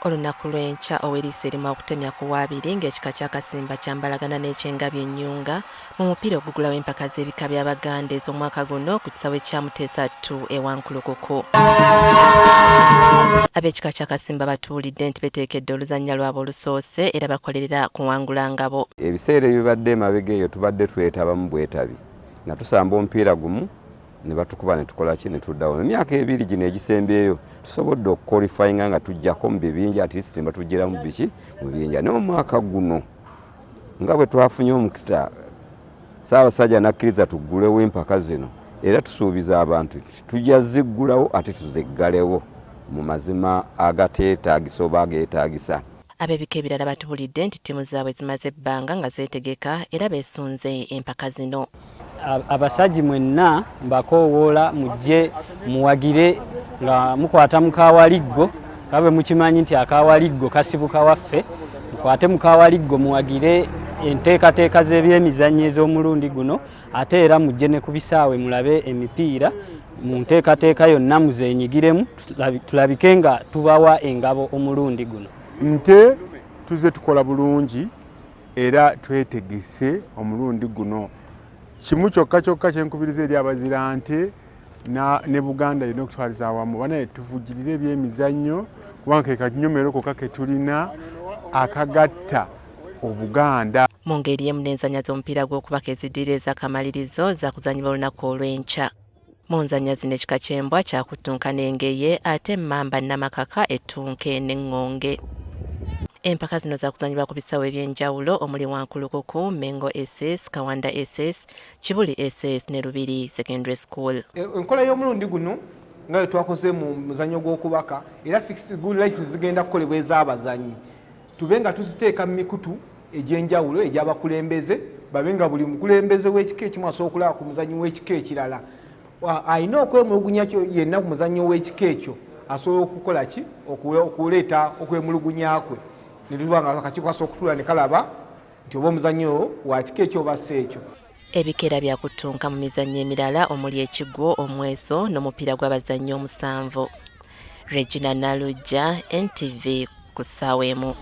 Olunaku lw'enkya ow'eriiso erimu okutemya ku waabiri ng'ekika ky'akasimba kyambalagana n'ekyengabi ennyunga mu mupiira ogugulawo empaka z'ebika by'Abaganda ez'omwaka guno ku kisaawe kya Muteesa 2 ewankulukuku. Ab'ekika ky'akasimba batuulidde nti beteekedde oluzannya lwabwe olusoose era bakolerera kuwangula ngabo. Ebiseera ebibadde emabega eyo tubadde twetabamu bwetabi nga tusamba omupiira gumu ne batukuba ne tukola ki ne tuddawo. Emyaka ebiri gino egisembyeyo tusobodde okukwalifayinga nga tujjako mu bibinja at least ne batuggyiramu biki mu bibinja. Naye omwaka guno nga bwe twafunye omukisa Ssaabasajja n'akkiriza tuggulewo empaka zino era tusuubiza abantu tujja ziggulawo ate tuziggalewo mu mazima agateetaagisa oba ageetaagisa. Ab'ebika ebirala batuulidde nti ttiimu zaabwe zimaze ebbanga nga zeetegeka era beesunze empaka zino. Abasajja mwenna mbakoowoola mujje muwagire nga mukwata mukawaliggo kabe mukimanyi nti akawaliggo kasibuka waffe mukwate mukawaliggo muwagire enteekateeka z'ebyemizannyo ez'omulundi guno ate era mujje ne ku bisaawe mulabe emipiira mu nteekateeka yonna muzeenyigiremu tulabike nga tubawa engabo omulundi guno. Nte tuze tukola bulungi era twetegese omulundi guno. Kimu kyokka kyenkubiriza eri abazira nte ne Buganda yonna okutwaliza awamu banaye tuvujjirire ebyemizannyo kubanga ke kanyomero kokka ke tulina akagatta Obuganda. Mu ngeri emu n'enzannya z'omupiira gw'okubaka eziddirira ez'akamalirizo zaakuzannyibwa olunaku olw'enkya. Mu nzannya zino ekika ky'embwa kyakuttunka n'engeye ate Mmamba Namakaka ettunke n'eŋŋonge. Empaka zino zaakuzannyibwa ku bisaawe eby'enjawulo omuli Wankulukuku, Mengo SS, Kawanda SS, Kibuli SS ne Lubiri Secondary School. Enkola y'omulundi guno nga bwe twakoze mu muzannyo gw'okubaka era fixed good license zigenda kukolebwa ez'abazannyi. Tube nga tuziteeka mu mikutu egy'enjawulo egy'abakulembeze babe nga buli mukulembeze w'ekika ekimu asobola okulaba ku muzannyi w'ekika ekirala. Alina okwemulugunya yenna ku muzannyo w'ekika ekyo asobola okukola ki okuleeta okwemulugunya kwe. Nituba nga akakiiko kasobola okutuula ne kalaba nti oba omuzannyo wa kika ekyo oba si ekyo. Ebikeera byakuttunka mu mizannyo emirala omuli ekigwo, omweso n'omupiira gw'abazannyi omusanvu. Regina Nalujja, NTV ku ssaawa emu.